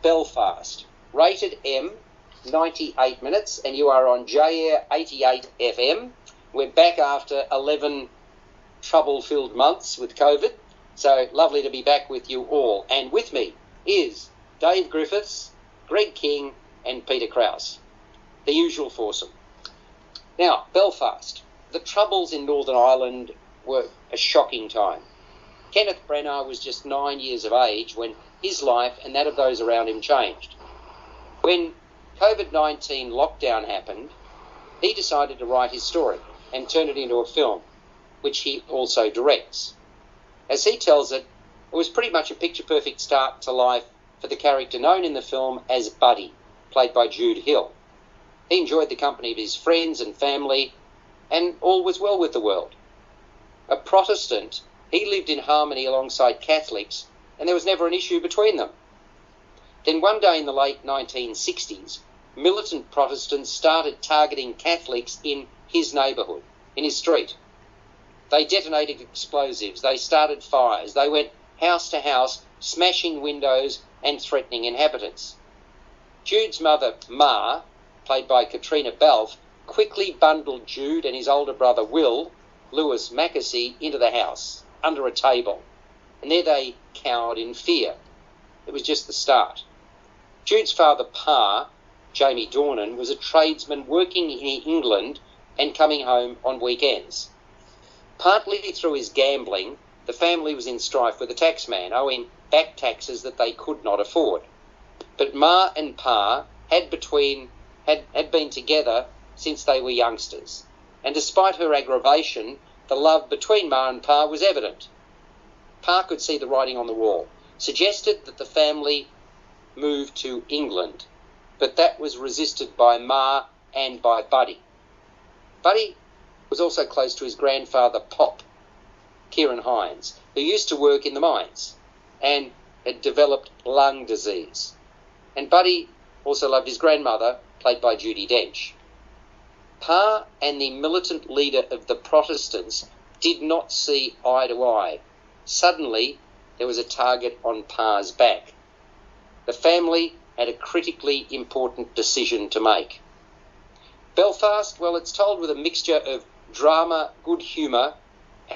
Belfast. Rated M, 98 minutes, and you are on J-Air 88 FM. We're back after 11 trouble-filled months with COVID, so lovely to be back with you all. And with me is Dave Griffiths, Greg King, and Peter Krause, the usual foursome. Now, Belfast. The troubles in Northern Ireland were a shocking time. Kenneth Branagh was just 9 years of age when his life and that of those around him changed. When COVID-19 lockdown happened, he decided to write his story and turn it into a film, which he also directs. As he tells it, it was pretty much a picture-perfect start to life for the character known in the film as Buddy, played by Jude Hill. He enjoyed the company of his friends and family, and all was well with the world. A Protestant, he lived in harmony alongside Catholics, and there was never an issue between them. Then one day in the late 1960s, militant Protestants started targeting Catholics in his neighbourhood, in his street. They detonated explosives, they started fires, they went house to house, smashing windows and threatening inhabitants. Jude's mother, Ma, played by Katrina Balfe, quickly bundled Jude and his older brother Will, Lewis Mackesy, into the house, under a table, and there they cowered in fear. It was just the start. Jude's father, Pa, Jamie Dornan, was a tradesman working in England and coming home on weekends. Partly through his gambling, the family was in strife with the taxman, owing back taxes that they could not afford. But Ma and Pa had been together since they were youngsters, and despite her aggravation, the love between Ma and Pa was evident. Pa could see the writing on the wall, suggested that the family move to England, but that was resisted by Ma and by Buddy. Buddy was also close to his grandfather Pop, Kieran Hines, who used to work in the mines and had developed lung disease. And Buddy also loved his grandmother, played by Judi Dench. Pa and the militant leader of the Protestants did not see eye to eye. Suddenly, there was a target on Pa's back. The family had a critically important decision to make. Belfast, well, it's told with a mixture of drama, good humour,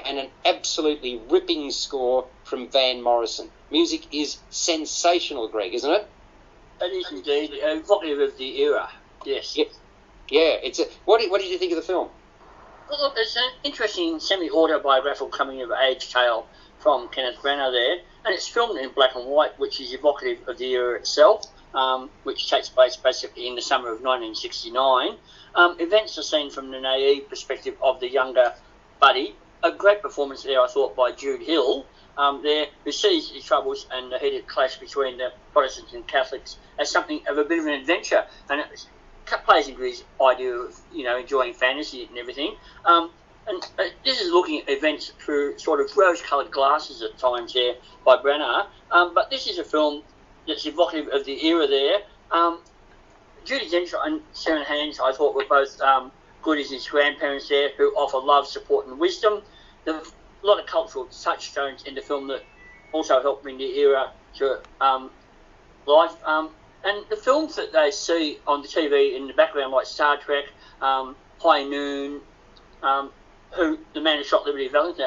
and an absolutely ripping score from Van Morrison. Music is sensational, Greg, isn't it? It is indeed, evocative of the era, yes. Yeah, what did you think of the film? Well, look, it's an interesting semi-autobiographical coming-of-age tale from Kenneth Branagh there, and it's filmed in black and white, which is evocative of the era itself, which takes place basically in the summer of 1969. Events are seen from the naive perspective of the younger Buddy. A great performance there, I thought, by Jude Hill, who sees his troubles and the heated clash between the Protestants and Catholics as something of a bit of an adventure, and it plays into his idea of, enjoying fantasy and everything. And this is looking at events through sort of rose-coloured glasses at times here by Branagh, but this is a film that's evocative of the era there. Judi Dench and Sarah Hans, I thought, were both good as his grandparents there, who offer love, support and wisdom. There are a lot of cultural touchstones in the film that also helped bring the era to life. And the films that they see on the TV in the background, like Star Trek, High Noon, who The Man Who Shot Liberty Valance,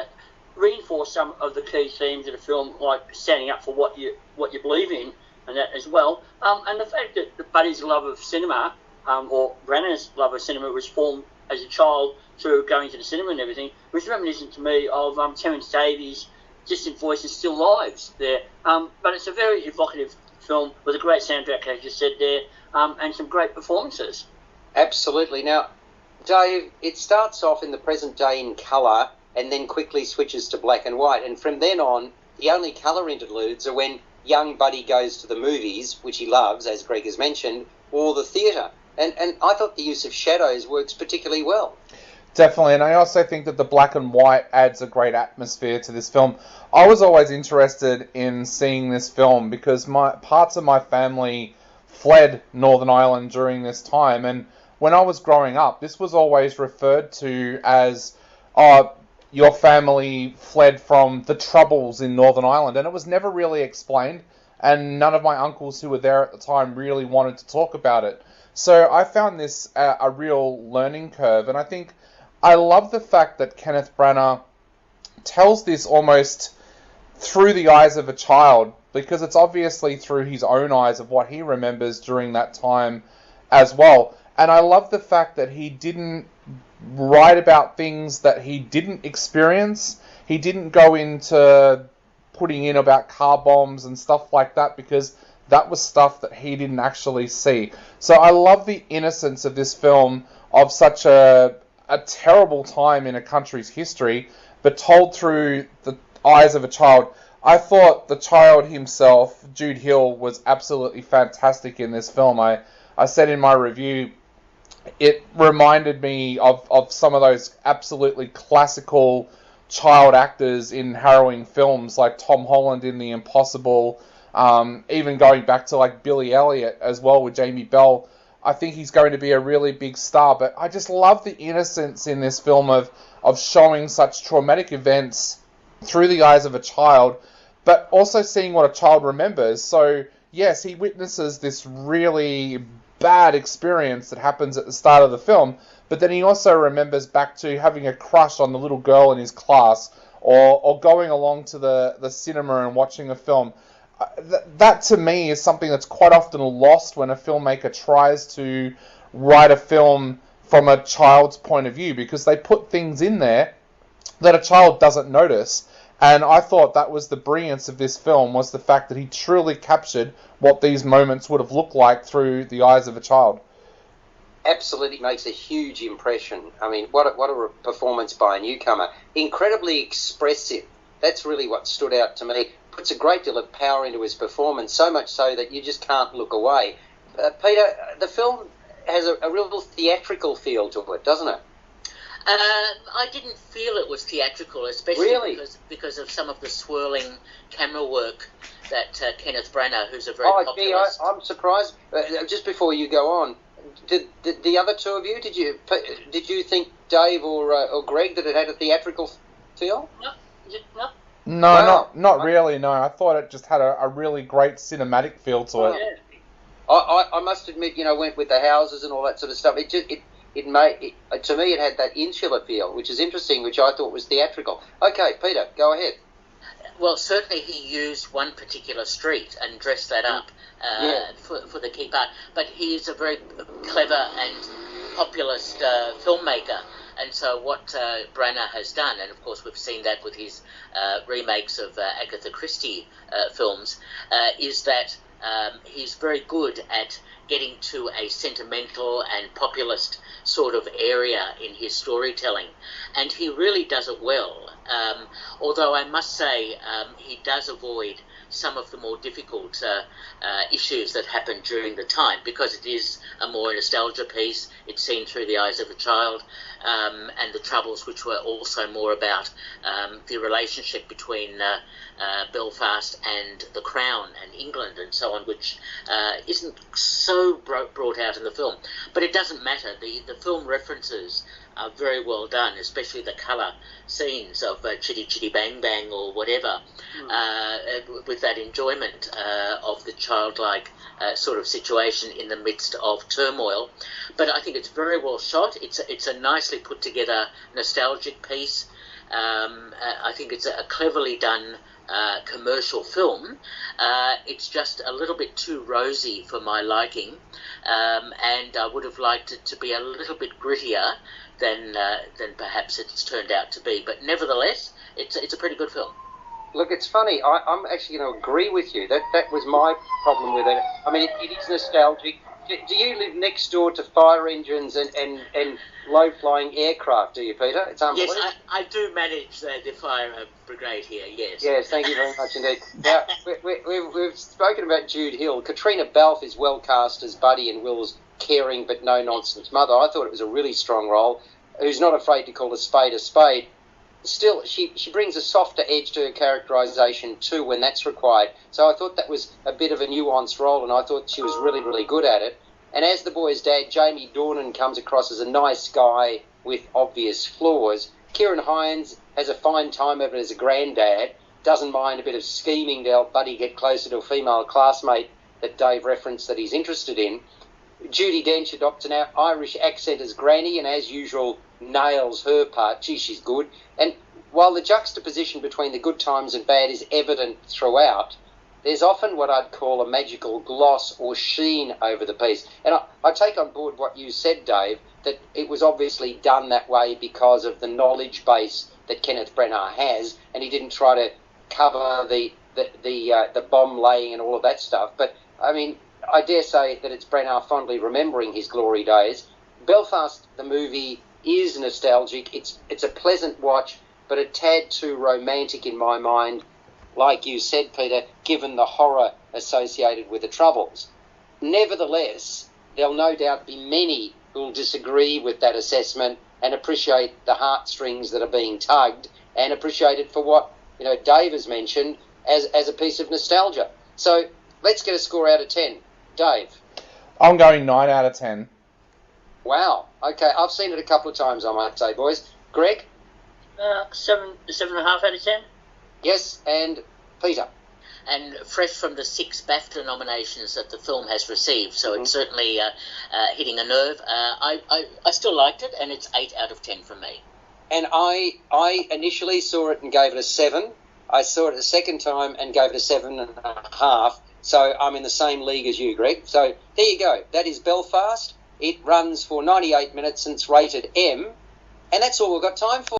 reinforce some of the key themes of the film, like standing up for what you believe in, and that as well. And the fact that Buddy's love of cinema, or Branagh's love of cinema, was formed as a child through going to the cinema and everything, was reminiscent to me of Terence Davies' Distant Voices, Still Lives there. But it's a very evocative film with a great soundtrack, as you said there, and some great performances. Absolutely. Now, Dave, it starts off in the present day in colour and then quickly switches to black and white. And from then on, the only colour interludes are when young Buddy goes to the movies, which he loves, as Greg has mentioned, or the theatre. And I thought the use of shadows works particularly well. Definitely, and I also think that the black and white adds a great atmosphere to this film. I was always interested in seeing this film because parts of my family fled Northern Ireland during this time, and when I was growing up, this was always referred to as, your family fled from the Troubles in Northern Ireland, and it was never really explained and none of my uncles who were there at the time really wanted to talk about it. So I found this a real learning curve, and I think I love the fact that Kenneth Branagh tells this almost through the eyes of a child, because it's obviously through his own eyes of what he remembers during that time as well. And I love the fact that he didn't write about things that he didn't experience. He didn't go into putting in about car bombs and stuff like that, because that was stuff that he didn't actually see. So I love the innocence of this film, of such a terrible time in a country's history, but told through the eyes of a child. I thought the child himself, Jude Hill, was absolutely fantastic in this film. I said in my review, it reminded me of some of those absolutely classical child actors in harrowing films, like Tom Holland in The Impossible, even going back to like Billy Elliot as well with Jamie Bell. I think he's going to be a really big star, but I just love the innocence in this film of showing such traumatic events through the eyes of a child, but also seeing what a child remembers. So, yes, he witnesses this really bad experience that happens at the start of the film, but then he also remembers back to having a crush on the little girl in his class, or going along to the cinema and watching a film. That to me is something that's quite often lost when a filmmaker tries to write a film from a child's point of view, because they put things in there that a child doesn't notice. And I thought that was the brilliance of this film, was the fact that he truly captured what these moments would have looked like through the eyes of a child. Absolutely makes a huge impression. I mean, what a performance by a newcomer. Incredibly expressive. That's really what stood out to me. Puts a great deal of power into his performance, so much so that you just can't look away. Peter, the film has a real theatrical feel to it, doesn't it? I didn't feel it was theatrical, especially really? because of some of the swirling camera work that Kenneth Branagh, who's a very popular... I'm surprised. Just before you go on, did the other two of you, did you think, Dave or Greg, that it had a theatrical feel? No. No, wow. not really, no. I thought it just had a really great cinematic feel to it. Yeah. I must admit, went with the houses and all that sort of stuff. It made, to me, it had that insular feel, which is interesting, which I thought was theatrical. Okay, Peter, go ahead. Well, certainly he used one particular street and dressed that up for the key part. But he is a very clever and populist filmmaker. And so what Branagh has done, and of course we've seen that with his remakes of Agatha Christie films, is that he's very good at getting to a sentimental and populist sort of area in his storytelling. And he really does it well. Although I must say he does avoid some of the more difficult issues that happened during the time, because it is a more nostalgia piece. It's seen through the eyes of a child, and the troubles which were also more about the relationship between Belfast and the Crown and England and so on, which isn't so brought out in the film. But it doesn't matter. The film references are very well done, especially the colour scenes of Chitty Chitty Bang Bang or whatever, with that enjoyment of the childlike sort of situation in the midst of turmoil. But I think it's very well shot. It's a nicely put together nostalgic piece. I think it's a cleverly done commercial film. It's just a little bit too rosy for my liking, and I would have liked it to be a little bit grittier than perhaps it's turned out to be. But nevertheless, it's a pretty good film. Look, it's funny. I'm actually going to agree with you. That was my problem with it. I mean, it is nostalgic. Do you live next door to fire engines and low-flying aircraft, do you, Peter? It's unbelievable. Yes, I do manage the fire brigade here, yes. Yes, thank you very much indeed. Now, we've spoken about Jude Hill. Katrina Balfe is well cast as Buddy and Will's caring but no-nonsense mother. I thought it was a really strong role, who's not afraid to call a spade a spade. Still, she brings a softer edge to her characterisation too when that's required. So I thought that was a bit of a nuanced role, and I thought she was really, really good at it. And as the boy's dad, Jamie Dornan comes across as a nice guy with obvious flaws. Kieran Hines has a fine time of it as a granddad. doesn't mind a bit of scheming to help Buddy get closer to a female classmate that Dave referenced that he's interested in. Judi Dench adopts an Irish accent as Granny, and as usual nails her part. Gee, she's good. And while the juxtaposition between the good times and bad is evident throughout, there's often what I'd call a magical gloss or sheen over the piece. And I take on board what you said, Dave, that it was obviously done that way because of the knowledge base that Kenneth Branagh has, and he didn't try to cover the bomb laying and all of that stuff. But, I mean, I dare say that it's Branagh fondly remembering his glory days. Belfast, the movie, is nostalgic. It's a pleasant watch, but a tad too romantic in my mind, like you said, Peter, given the horror associated with the Troubles. Nevertheless, there'll no doubt be many who'll disagree with that assessment and appreciate the heartstrings that are being tugged and appreciate it for what, Dave has mentioned as a piece of nostalgia. So let's get a score out of 10. Dave? I'm going 9 out of 10. Wow. Okay, I've seen it a couple of times, I might say, boys. Greg? 7.5 out of 10. Yes, and Peter? And fresh from the 6 BAFTA nominations that the film has received, so it's certainly hitting a nerve. I still liked it, and it's 8 out of 10 from me. And I initially saw it and gave it a 7. I saw it a second time and gave it a 7.5. So I'm in the same league as you, Greg. So there you go. That is Belfast. It runs for 98 minutes and it's rated M. And that's all we've got time for.